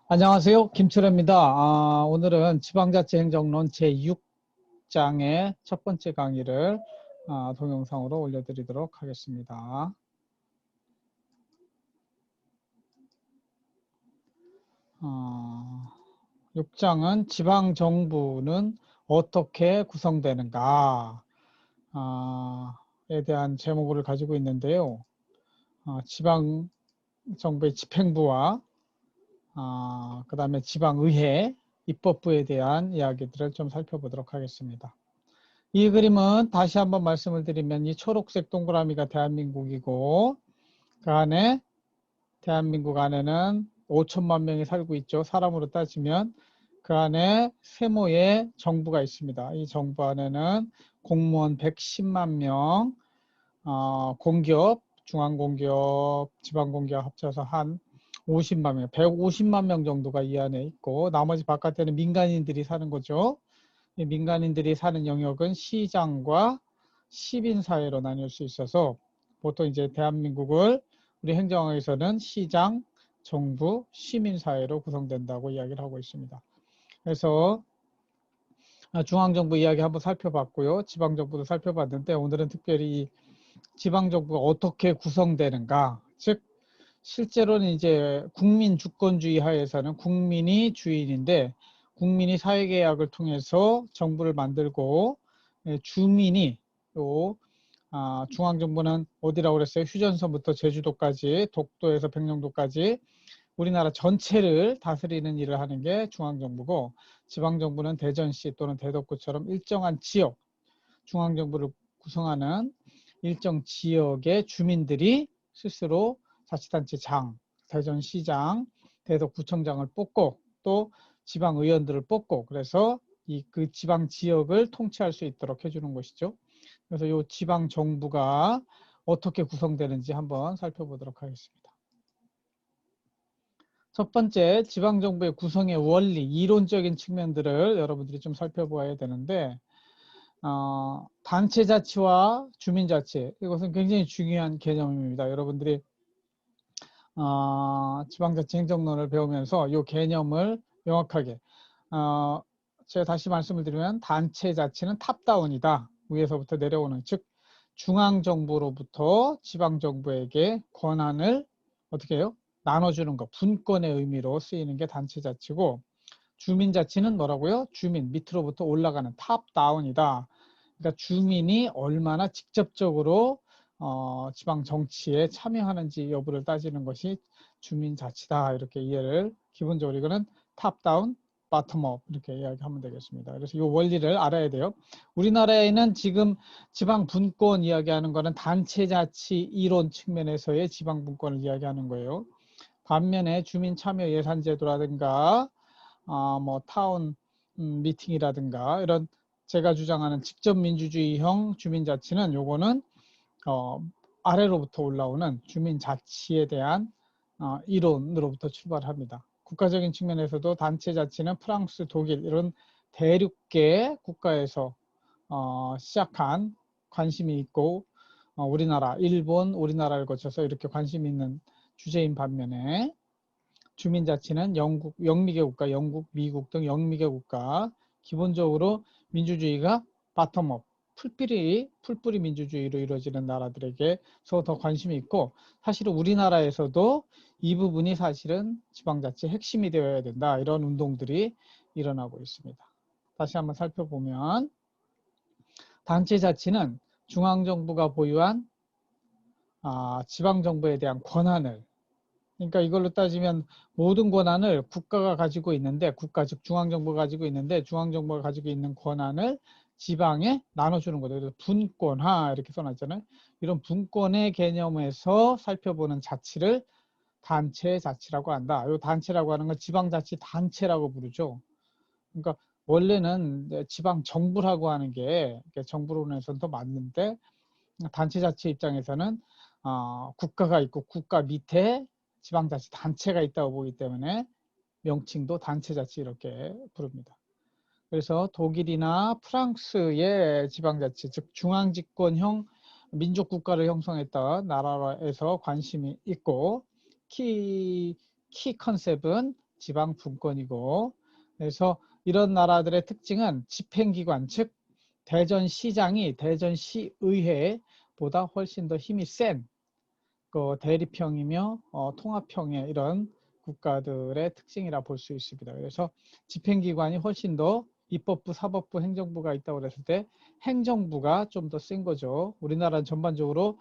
안녕하세요. 김철입니다. 오늘은 지방자치행정론 제6장의 첫 번째 강의를 동영상으로 올려드리도록 하겠습니다. 6장은 지방정부는 어떻게 구성되는가 에 대한 제목을 가지고 있는데요. 지방정부의 집행부와 그 다음에 지방의회, 입법부에 대한 이야기들을 좀 살펴보도록 하겠습니다. 이 그림은 다시 한번 말씀을 드리면 이 초록색 동그라미가 대한민국이고 그 안에 대한민국 안에는 5천만 명이 살고 있죠. 사람으로 따지면 그 안에 세모의 정부가 있습니다. 이 정부 안에는 공무원 110만 명, 공기업, 중앙공기업, 지방공기업 합쳐서 한 50만 명, 150만 명 정도가 이 안에 있고 나머지 바깥에는 민간인들이 사는 거죠. 이 민간인들이 사는 영역은 시장과 시민사회로 나뉠 수 있어서 보통 이제 대한민국을 우리 행정학에서는 시장, 정부, 시민사회로 구성된다고 이야기를 하고 있습니다. 그래서 중앙정부 이야기 한번 살펴봤고요. 지방정부도 살펴봤는데 오늘은 특별히 지방정부가 어떻게 구성되는가, 즉 실제로는 이제 국민 주권주의 하에서는 국민이 주인인데 국민이 사회계약을 통해서 정부를 만들고 주민이 또 중앙정부는 어디라고 그랬어요? 휴전선부터 제주도까지, 독도에서 백령도까지 우리나라 전체를 다스리는 일을 하는 게 중앙정부고, 지방정부는 대전시 또는 대덕구처럼 일정한 지역, 중앙정부를 구성하는 일정 지역의 주민들이 스스로 자치단체장, 대전시장, 대덕구청장을 뽑고 또 지방의원들을 뽑고, 그래서 그 지방 지역을 통치할 수 있도록 해주는 것이죠. 그래서 이 지방정부가 어떻게 구성되는지 한번 살펴보도록 하겠습니다. 첫 번째, 지방정부의 구성의 원리, 이론적인 측면들을 여러분들이 좀 살펴보아야 되는데, 단체자치와 주민자치, 이것은 굉장히 중요한 개념입니다. 여러분들이 지방자치 행정론을 배우면서 이 개념을 명확하게, 제가 다시 말씀을 드리면 단체자치는 탑다운이다. 위에서부터 내려오는, 즉 중앙정부로부터 지방정부에게 권한을 어떻게 해요? 나눠주는 것, 분권의 의미로 쓰이는 게 단체자치고, 주민자치는 뭐라고요? 주민, 밑으로부터 올라가는 탑다운이다. 그러니까 주민이 얼마나 직접적으로 지방 정치에 참여하는지 여부를 따지는 것이 주민자치다. 이렇게 이해를, 기본적으로 이거는 탑다운, 바텀업 이렇게 이야기하면 되겠습니다. 그래서 이 원리를 알아야 돼요. 우리나라에는 지금 지방 분권 이야기하는 거는 단체자치 이론 측면에서의 지방 분권을 이야기하는 거예요. 반면에 주민참여예산제도라든가 뭐 타운 미팅이라든가 이런 제가 주장하는 직접 민주주의형 주민자치는 요거는 아래로부터 올라오는 주민자치에 대한 이론으로부터 출발합니다. 국가적인 측면에서도 단체자치는 프랑스, 독일 이런 대륙계 국가에서 시작한 관심이 있고 우리나라, 일본, 우리나라를 거쳐서 이렇게 관심이 있는 주제인 반면에 주민자치는 영국, 영미계 국가, 영국, 미국 등 영미계 국가, 기본적으로 민주주의가 바텀업, 풀뿌리 민주주의로 이루어지는 나라들에게서 더 관심이 있고, 사실은 우리나라에서도 이 부분이 사실은 지방자치의 핵심이 되어야 된다. 이런 운동들이 일어나고 있습니다. 다시 한번 살펴보면 단체자치는 중앙정부가 보유한 지방정부에 대한 권한을, 그러니까 이걸로 따지면 모든 권한을 국가가 가지고 있는데, 국가 즉 중앙정부가 가지고 있는데 중앙정부가 가지고 있는 권한을 지방에 나눠주는 거죠. 그래서 분권화 이렇게 써놨잖아요. 이런 분권의 개념에서 살펴보는 자치를 단체자치라고 한다. 이 단체라고 하는 건 지방자치 단체라고 부르죠. 그러니까 원래는 지방정부라고 하는 게 정부론에서는 더 맞는데, 단체자치 입장에서는 국가가 있고 국가 밑에 지방자치 단체가 있다고 보기 때문에 명칭도 단체자치 이렇게 부릅니다. 그래서 독일이나 프랑스의 지방자치, 즉 중앙집권형 민족국가를 형성했던 나라에서 관심이 있고, 키 컨셉은 지방 분권이고, 그래서 이런 나라들의 특징은 집행기관, 즉 대전시장이 대전시의회보다 훨씬 더 힘이 센 대립형이며 통합형의 이런 국가들의 특징이라 볼 수 있습니다. 그래서 집행기관이 훨씬 더 입법부, 사법부, 행정부가 있다고 그랬을 때 행정부가 좀 더 센 거죠. 우리나라는 전반적으로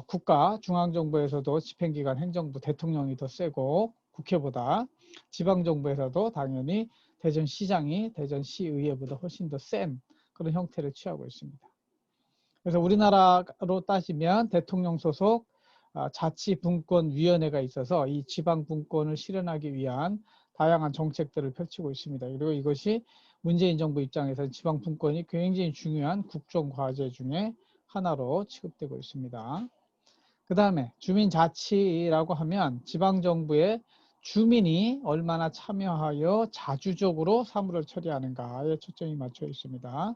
국가, 중앙정부에서도 집행기관, 행정부, 대통령이 더 세고 국회보다, 지방정부에서도 당연히 대전시장이 대전시의회보다 훨씬 더 센 그런 형태를 취하고 있습니다. 그래서 우리나라로 따지면 대통령 소속 자치분권위원회가 있어서 이 지방분권을 실현하기 위한 다양한 정책들을 펼치고 있습니다. 그리고 이것이 문재인 정부 입장에서 지방분권이 굉장히 중요한 국정과제 중에 하나로 취급되고 있습니다. 그 다음에 주민자치라고 하면 지방정부의 주민이 얼마나 참여하여 자주적으로 사무를 처리하는가에 초점이 맞춰 있습니다.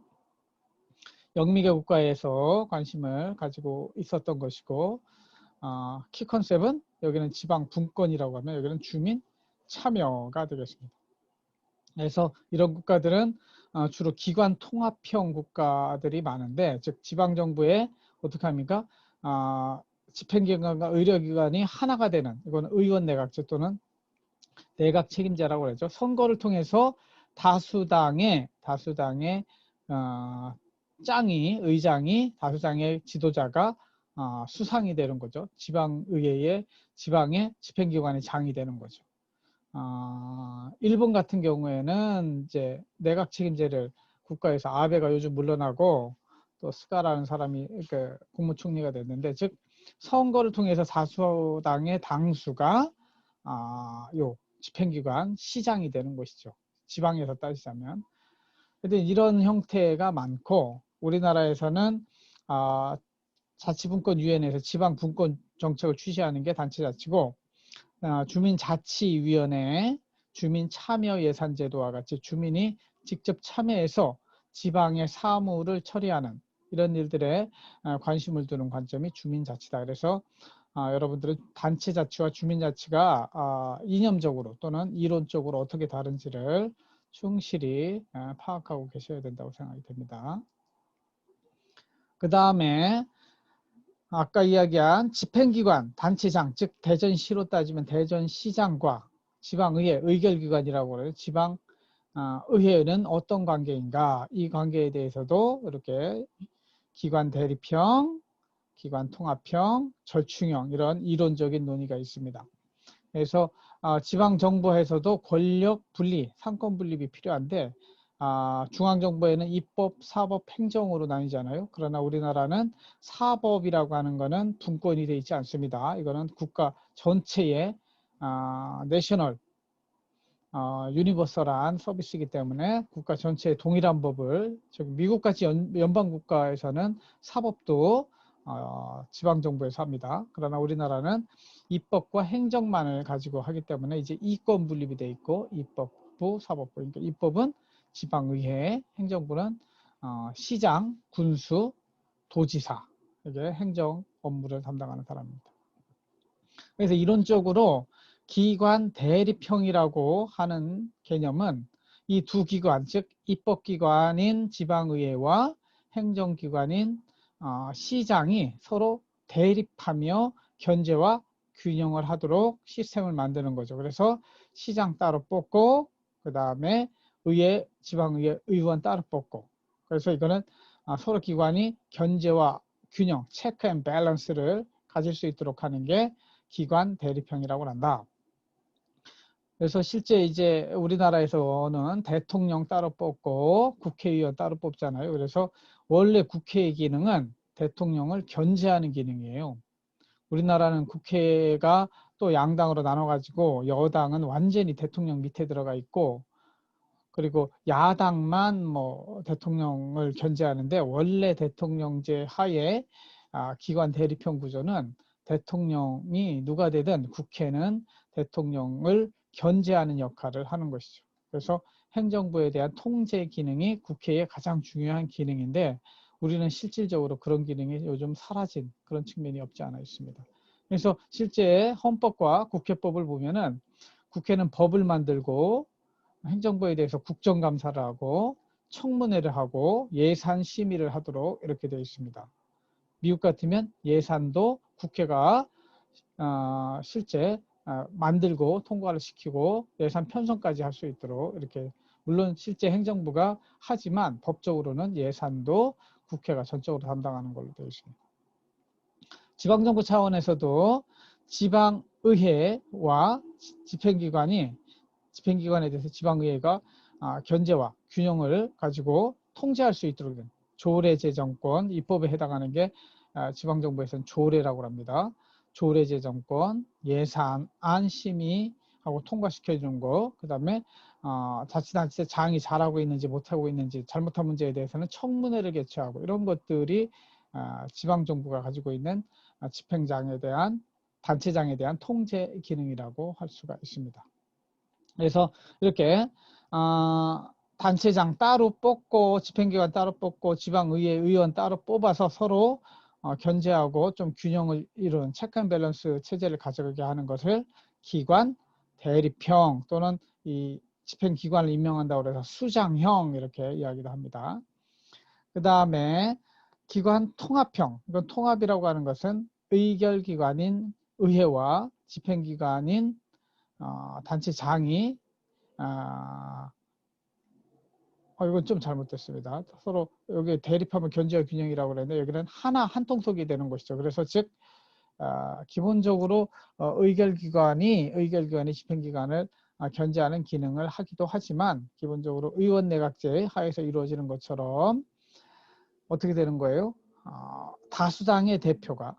영미계 국가에서 관심을 가지고 있었던 것이고, 키 컨셉은 여기는 지방 분권이라고 하면 여기는 주민 참여가 되겠습니다. 그래서 이런 국가들은 주로 기관 통합형 국가들이 많은데, 즉 지방정부에 어떻게 합니까? 집행기관과 의료기관이 하나가 되는, 이거는 의원 내각제 또는 내각 책임제라고 그러죠. 선거를 통해서 다수당의 의장이 다수당의 지도자가 수상이 되는 거죠. 지방의회의 지방의 집행기관의 장이 되는 거죠. 일본 같은 경우에는 이제 내각 책임제를 국가에서 아베가 요즘 물러나고 또 스가라는 사람이 국무총리가 됐는데, 즉 선거를 통해서 다수당의 당수가 요 집행기관 시장이 되는 것이죠. 지방에서 따지자면. 근데 이런 형태가 많고, 우리나라에서는 자치분권위원회에서 지방분권 정책을 취시하는 게 단체자치고, 주민자치위원회, 주민참여예산제도와 같이 주민이 직접 참여해서 지방의 사무를 처리하는 이런 일들에 관심을 두는 관점이 주민자치다. 그래서 여러분들은 단체자치와 주민자치가 이념적으로 또는 이론적으로 어떻게 다른지를 충실히 파악하고 계셔야 된다고 생각이 됩니다. 그 다음에 아까 이야기한 집행기관, 단체장, 즉 대전시로 따지면 대전시장과 지방의회, 의결기관이라고 그래요. 지방의회는 어떤 관계인가? 이 관계에 대해서도 이렇게 기관 대립형, 기관 통합형, 절충형 이런 이론적인 논의가 있습니다. 그래서 지방정부에서도 권력 분리, 상권 분립이 필요한데 중앙정부에는 입법, 사법, 행정으로 나뉘잖아요. 그러나 우리나라는 사법이라고 하는 것은 분권이 되어 있지 않습니다. 이거는 국가 전체의 내셔널, 유니버설한 서비스이기 때문에 국가 전체의 동일한 법을, 즉 미국같이 연방국가에서는 사법도 지방정부에서 합니다. 그러나 우리나라는 입법과 행정만을 가지고 하기 때문에 이제 이권 분립이 되어 있고, 입법부, 사법부. 그러니까 입법은 지방의회, 행정부는 시장, 군수, 도지사, 이게 행정 업무를 담당하는 사람입니다. 그래서 이론적으로 기관 대립형이라고 하는 개념은 이 두 기관, 즉 입법기관인 지방의회와 행정기관인 시장이 서로 대립하며 견제와 균형을 하도록 시스템을 만드는 거죠. 그래서 시장 따로 뽑고, 그 다음에 의회, 지방의회 의원 따로 뽑고, 그래서 이거는 서로 기관이 견제와 균형, 체크 앤 밸런스를 가질 수 있도록 하는 게 기관 대립형이라고 한다. 그래서 실제 이제 우리나라에서는 대통령 따로 뽑고 국회의원 따로 뽑잖아요. 그래서 원래 국회의 기능은 대통령을 견제하는 기능이에요. 우리나라는 국회가 또 양당으로 나눠가지고 여당은 완전히 대통령 밑에 들어가 있고, 그리고 야당만 대통령을 견제하는데, 원래 대통령제 하에 기관 대립형 구조는 대통령이 누가 되든 국회는 대통령을 견제하는 역할을 하는 것이죠. 그래서 행정부에 대한 통제 기능이 국회의 가장 중요한 기능인데, 우리는 실질적으로 그런 기능이 요즘 사라진 그런 측면이 없지 않아 있습니다. 그래서 실제 헌법과 국회법을 보면은 국회는 법을 만들고 행정부에 대해서 국정감사를 하고 청문회를 하고 예산 심의를 하도록 이렇게 되어 있습니다. 미국 같으면 예산도 국회가 실제 만들고 통과를 시키고 예산 편성까지 할 수 있도록 이렇게, 물론 실제 행정부가 하지만 법적으로는 예산도 국회가 전적으로 담당하는 걸로 되어 있습니다. 지방정부 차원에서도 지방의회와 집행기관에 대해서 지방의회가 견제와 균형을 가지고 통제할 수 있도록 된 조례제정권, 입법에 해당하는 게 지방정부에서는 조례라고 합니다. 조례제정권, 예산안 심의하고 통과시켜주는 거, 그 다음에 자치단체 장이 잘하고 있는지 못하고 있는지 잘못한 문제에 대해서는 청문회를 개최하고, 이런 것들이 지방정부가 가지고 있는 집행장에 대한, 단체장에 대한 통제 기능이라고 할 수가 있습니다. 그래서 이렇게 단체장 따로 뽑고 집행기관 따로 뽑고 지방의회 의원 따로 뽑아서 서로 견제하고 좀 균형을 이루는 체크앤밸런스 체제를 가져가게 하는 것을 기관 대립형 또는 이 집행기관을 임명한다고 해서 수장형 이렇게 이야기도 합니다. 그 다음에 기관 통합형, 이건 통합이라고 하는 것은 의결기관인 의회와 집행기관인 단체장이 이건 좀 잘못됐습니다. 서로 여기 대립하면 견제와 균형이라고 그랬는데 여기는 하나 한 통속이 되는 것이죠. 그래서 즉 기본적으로 의결기관이 집행기관을 견제하는 기능을 하기도 하지만 기본적으로 의원 내각제 하에서 이루어지는 것처럼 어떻게 되는 거예요? 다수당의 대표가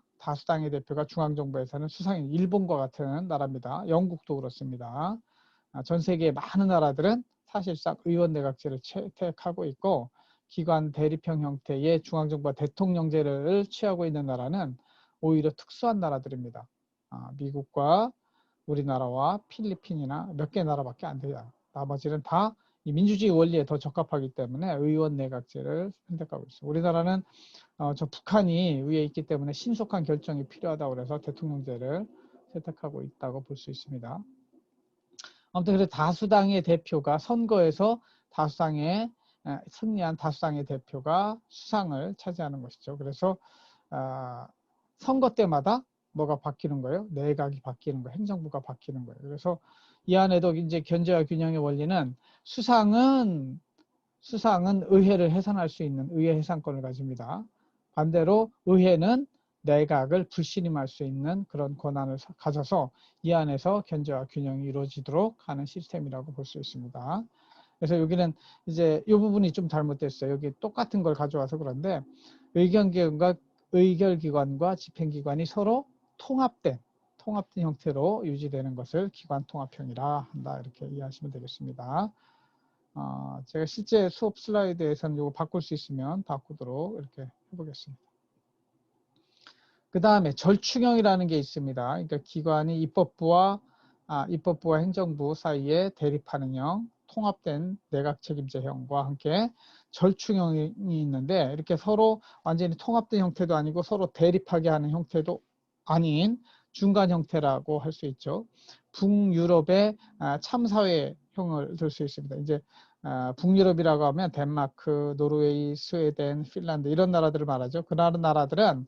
중앙정부에서는 수상인, 일본과 같은 나라입니다. 영국도 그렇습니다. 전 세계의 많은 나라들은 사실상 의원 내각제를 채택하고 있고 기관 대립형 형태의 중앙정부가 대통령제를 취하고 있는 나라는 오히려 특수한 나라들입니다. 미국과 우리나라와 필리핀이나 몇 개 나라밖에 안 돼요. 나머지는 다 이 민주주의 원리에 더 적합하기 때문에 의원 내각제를 선택하고 있어요. 우리나라는 저 북한이 위에 있기 때문에 신속한 결정이 필요하다고 그래서 대통령제를 선택하고 있다고 볼 수 있습니다. 아무튼 그래서 다수당의 대표가 선거에서 승리한 다수당의 대표가 수상을 차지하는 것이죠. 그래서 선거 때마다 뭐가 바뀌는 거예요? 내각이 바뀌는 거예요. 행정부가 바뀌는 거예요. 그래서 이 안에도 이제 견제와 균형의 원리는 수상은 의회를 해산할 수 있는 의회 해산권을 가집니다. 반대로 의회는 내각을 불신임할 수 있는 그런 권한을 가져서 이 안에서 견제와 균형이 이루어지도록 하는 시스템이라고 볼 수 있습니다. 그래서 여기는 이제 이 부분이 좀 잘못됐어요. 여기 똑같은 걸 가져와서 그런데 의결기관과 집행기관이 서로 통합된 형태로 유지되는 것을 기관통합형이라 한다. 이렇게 이해하시면 되겠습니다. 제가 실제 수업 슬라이드에서는 이거 바꿀 수 있으면 바꾸도록 이렇게 해보겠습니다. 그 다음에 절충형이라는 게 있습니다. 그러니까 기관이 입법부와 행정부 사이에 대립하는 형, 통합된 내각 책임제형과 함께 절충형이 있는데 이렇게 서로 완전히 통합된 형태도 아니고 서로 대립하게 하는 형태도 아닌 중간 형태라고 할 수 있죠. 북유럽의 참사회형을 들 수 있습니다. 이제 북유럽이라고 하면 덴마크, 노르웨이, 스웨덴, 핀란드 이런 나라들을 말하죠. 그 나라들은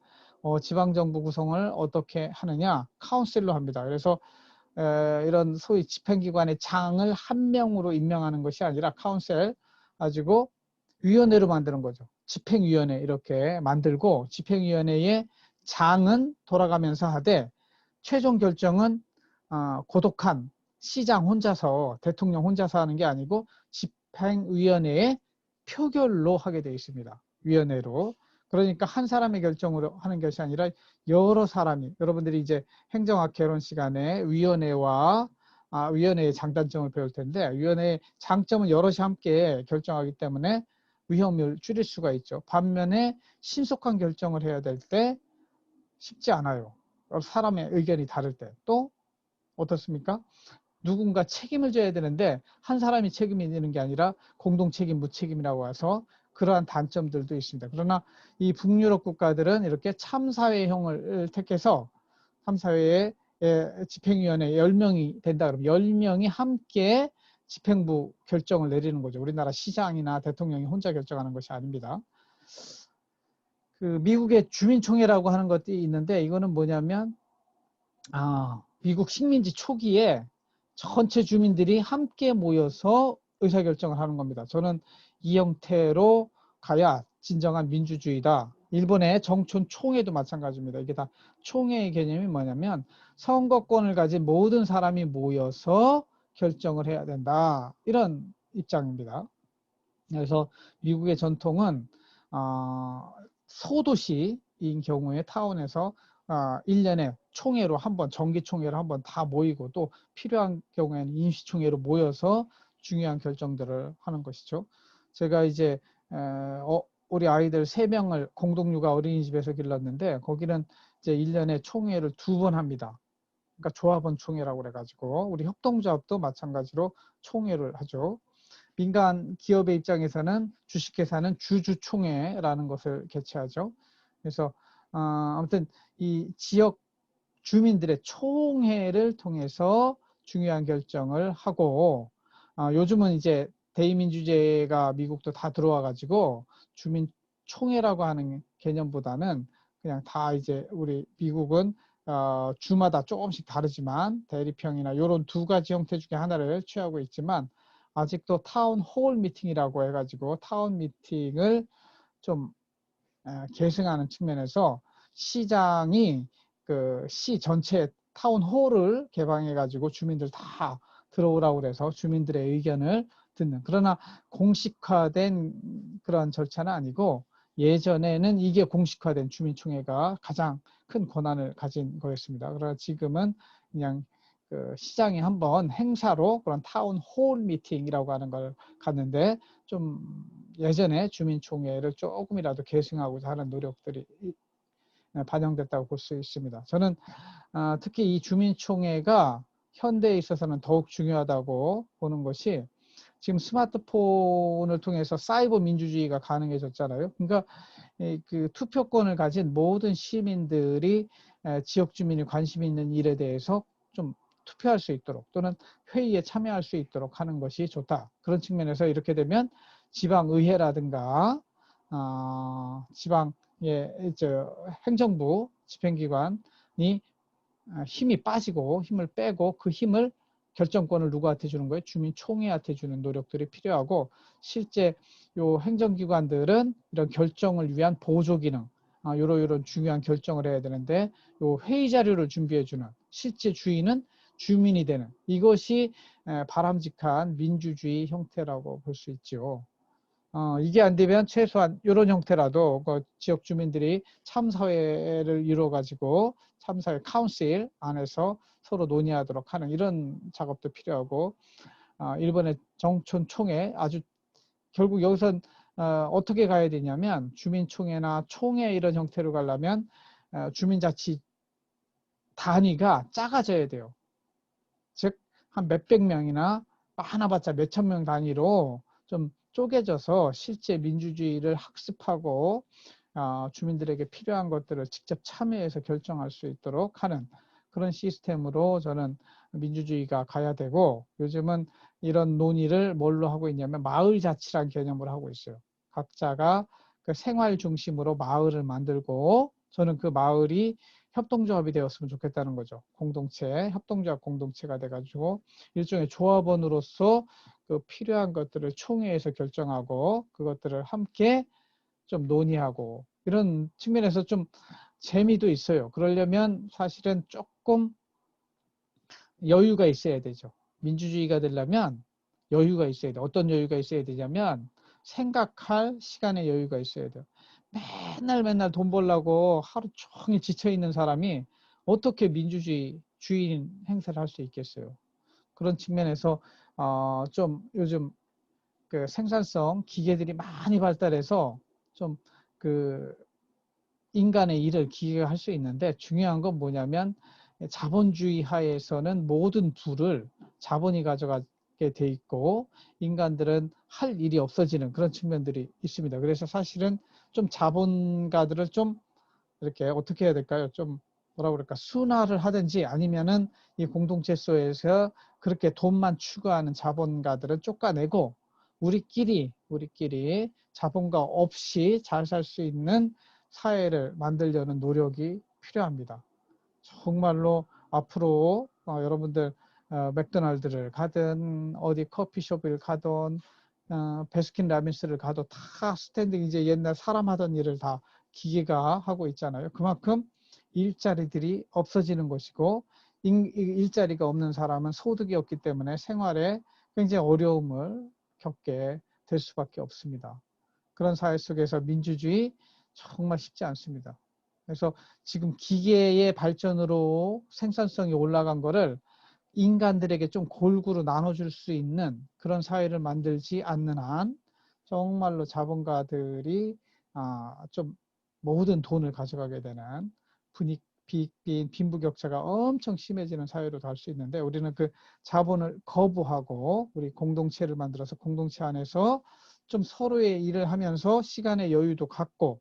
지방정부 구성을 어떻게 하느냐? 카운슬로 합니다. 그래서 이런 소위 집행기관의 장을 한 명으로 임명하는 것이 아니라 카운셀 가지고 위원회로 만드는 거죠. 집행위원회 이렇게 만들고 집행위원회의 장은 돌아가면서 하되 최종 결정은 고독한 시장 혼자서, 대통령 혼자서 하는 게 아니고 집행위원회의 표결로 하게 되어 있습니다. 위원회로. 그러니까 한 사람의 결정으로 하는 것이 아니라 여러 사람이, 여러분들이 이제 행정학 개론 시간에 위원회의 장단점을 배울 텐데 위원회의 장점은 여럿이 함께 결정하기 때문에 위험을 줄일 수가 있죠. 반면에 신속한 결정을 해야 될 때 쉽지 않아요. 사람의 의견이 다를 때. 또 어떻습니까? 누군가 책임을 져야 되는데 한 사람이 책임이 되는 게 아니라 공동 책임, 무책임이라고 해서 그러한 단점들도 있습니다. 그러나 이 북유럽 국가들은 이렇게 참사회형을 택해서 참사회의 집행위원회 10명이 된다 그러면 10명이 함께 집행부 결정을 내리는 거죠. 우리나라 시장이나 대통령이 혼자 결정하는 것이 아닙니다. 그 미국의 주민총회라고 하는 것이 있는데 이거는 뭐냐면 미국 식민지 초기에 전체 주민들이 함께 모여서 의사결정을 하는 겁니다. 저는 이 형태로 가야 진정한 민주주의다. 일본의 정촌 총회도 마찬가지입니다. 이게 다 총회의 개념이 뭐냐면 선거권을 가진 모든 사람이 모여서 결정을 해야 된다. 이런 입장입니다. 그래서 미국의 전통은 소도시인 경우에 타운에서 1년에 총회로 한번 정기총회로 한번 다 모이고 또 필요한 경우에는 임시총회로 모여서 중요한 결정들을 하는 것이죠. 제가 이제 우리 아이들 3명을 공동육아 어린이집에서 길렀는데 거기는 이제 1년에 총회를 2번 합니다. 그러니까 조합원 총회라고 그래가지고 우리 협동조합도 마찬가지로 총회를 하죠. 민간 기업의 입장에서는 주식회사는 주주총회라는 것을 개최하죠. 그래서 아무튼 이 지역 주민들의 총회를 통해서 중요한 결정을 하고 요즘은 이제 대의민주제가 미국도 다 들어와 가지고 주민총회라고 하는 개념보다는 그냥 다 이제 우리 미국은 주마다 조금씩 다르지만 대리평이나 이런 2가지 형태 중에 하나를 취하고 있지만 아직도 타운홀 미팅이라고 해가지고 타운 미팅을 좀 계승하는 측면에서 시장이 그 시 전체 타운홀을 개방해가지고 주민들 다 들어오라고 그래서 주민들의 의견을 듣는 그러나 공식화된 그런 절차는 아니고 예전에는 이게 공식화된 주민총회가 가장 큰 권한을 가진 거였습니다. 그러나 지금은 그냥 그 시장이 한번 행사로 그런 타운홀 미팅이라고 하는 걸 갔는데 좀 예전에 주민총회를 조금이라도 계승하고자 하는 노력들이 반영됐다고 볼 수 있습니다. 저는 특히 이 주민총회가 현대에 있어서는 더욱 중요하다고 보는 것이 지금 스마트폰을 통해서 사이버 민주주의가 가능해졌잖아요. 그러니까 그 투표권을 가진 모든 시민들이 지역 주민이 관심 있는 일에 대해서 좀 투표할 수 있도록 또는 회의에 참여할 수 있도록 하는 것이 좋다. 그런 측면에서 이렇게 되면 지방의회라든가 지방의 행정부 집행기관이 힘이 빠지고 힘을 빼고 그 힘을 결정권을 누구한테 주는 거예요? 주민총회한테 주는 노력들이 필요하고 실제 요 행정기관들은 이런 결정을 위한 보조기능 요런 중요한 결정을 해야 되는데 요 회의 자료를 준비해 주는 실제 주인은 주민이 되는 이것이 바람직한 민주주의 형태라고 볼 수 있죠. 이게 안 되면 최소한 이런 형태라도 그 지역 주민들이 참사회를 이루어가지고 참사회 카운실 안에서 서로 논의하도록 하는 이런 작업도 필요하고 일본의 정촌 총회 아주 결국 여기선 어떻게 가야 되냐면 주민총회나 총회 이런 형태로 가려면 주민자치 단위가 작아져야 돼요. 즉 한 몇백 명이나 많아봤자 몇천 명 단위로 좀 쪼개져서 실제 민주주의를 학습하고 주민들에게 필요한 것들을 직접 참여해서 결정할 수 있도록 하는 그런 시스템으로 저는 민주주의가 가야 되고 요즘은 이런 논의를 뭘로 하고 있냐면 마을자치라는 개념으로 하고 있어요. 각자가 그 생활 중심으로 마을을 만들고 저는 그 마을이 협동조합이 되었으면 좋겠다는 거죠. 공동체, 협동조합 공동체가 돼가지고 일종의 조합원으로서 그 필요한 것들을 총회에서 결정하고 그것들을 함께 좀 논의하고 이런 측면에서 좀 재미도 있어요. 그러려면 사실은 조금 여유가 있어야 되죠. 민주주의가 되려면 여유가 있어야 돼요. 어떤 여유가 있어야 되냐면 생각할 시간의 여유가 있어야 돼요. 맨날 돈 벌려고 하루 종일 지쳐있는 사람이 어떻게 민주주의 주인 행사를 할 수 있겠어요. 그런 측면에서 좀 요즘 그 생산성 기계들이 많이 발달해서 좀 그 인간의 일을 기계가 할 수 있는데 중요한 건 뭐냐면 자본주의 하에서는 모든 부를 자본이 가져가게 돼 있고 인간들은 할 일이 없어지는 그런 측면들이 있습니다. 그래서 사실은 좀 자본가들을 좀 이렇게 어떻게 해야 될까요? 좀 뭐라 그럴까, 순화를 하든지 아니면은 이 공동체 속에서 그렇게 돈만 추구하는 자본가들은 쫓아내고 우리끼리 자본가 없이 잘 살 수 있는 사회를 만들려는 노력이 필요합니다. 정말로 앞으로 여러분들 맥도날드를 가든 어디 커피숍을 가든 베스킨 라빈스를 가도 다 스탠드, 이제 옛날 사람 하던 일을 다 기계가 하고 있잖아요. 그만큼 일자리들이 없어지는 것이고 일자리가 없는 사람은 소득이 없기 때문에 생활에 굉장히 어려움을 겪게 될 수밖에 없습니다. 그런 사회 속에서 민주주의 정말 쉽지 않습니다. 그래서 지금 기계의 발전으로 생산성이 올라간 거를 인간들에게 좀 골고루 나눠줄 수 있는 그런 사회를 만들지 않는 한 정말로 자본가들이 좀 모든 돈을 가져가게 되는 빈부격차가 엄청 심해지는 사회로 갈 수 있는데, 우리는 그 자본을 거부하고 우리 공동체를 만들어서 공동체 안에서 좀 서로의 일을 하면서 시간의 여유도 갖고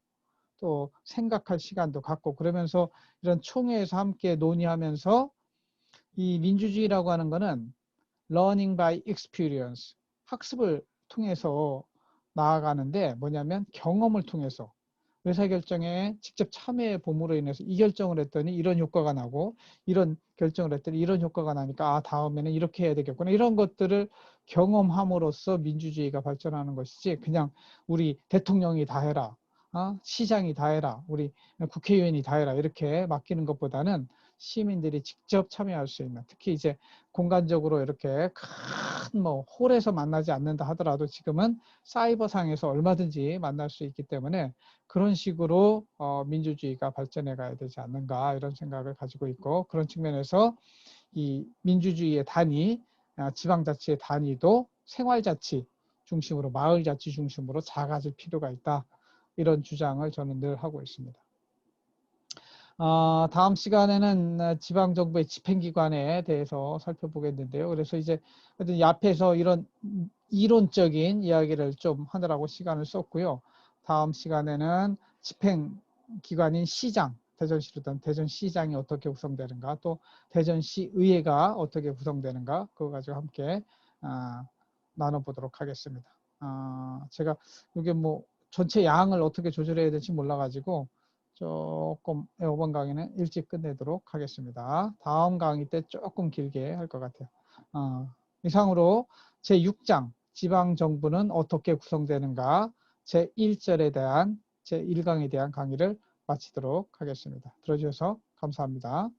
또 생각할 시간도 갖고 그러면서 이런 총회에서 함께 논의하면서, 이 민주주의라고 하는 거는 learning by experience, 학습을 통해서 나아가는데 뭐냐면 경험을 통해서 의사결정에 직접 참여해 봄으로 인해서 이 결정을 했더니 이런 효과가 나고 이런 결정을 했더니 이런 효과가 나니까 다음에는 이렇게 해야 되겠구나, 이런 것들을 경험함으로써 민주주의가 발전하는 것이지, 그냥 우리 대통령이 다 해라, 시장이 다 해라, 우리 국회의원이 다 해라 이렇게 맡기는 것보다는 시민들이 직접 참여할 수 있는, 특히 이제 공간적으로 이렇게 큰 뭐 홀에서 만나지 않는다 하더라도 지금은 사이버상에서 얼마든지 만날 수 있기 때문에 그런 식으로 민주주의가 발전해 가야 되지 않는가, 이런 생각을 가지고 있고, 그런 측면에서 이 민주주의의 단위, 지방자치의 단위도 생활자치 중심으로, 마을자치 중심으로 작아질 필요가 있다, 이런 주장을 저는 늘 하고 있습니다. 다음 시간에는 지방정부의 집행기관에 대해서 살펴보겠는데요. 그래서 이제 이 앞에서 이런 이론적인 이야기를 좀 하느라고 시간을 썼고요. 다음 시간에는 집행기관인 시장, 대전시로든 대전시장이 어떻게 구성되는가, 또 대전시의회가 어떻게 구성되는가, 그거 가지고 함께 나눠보도록 하겠습니다. 제가 이게 뭐 전체 양을 어떻게 조절해야 될지 몰라가지고 조금 이번 강의는 일찍 끝내도록 하겠습니다. 다음 강의 때 조금 길게 할 것 같아요. 이상으로 제6장 지방정부는 어떻게 구성되는가 제1절에 대한 제1강에 대한 강의를 마치도록 하겠습니다. 들어주셔서 감사합니다.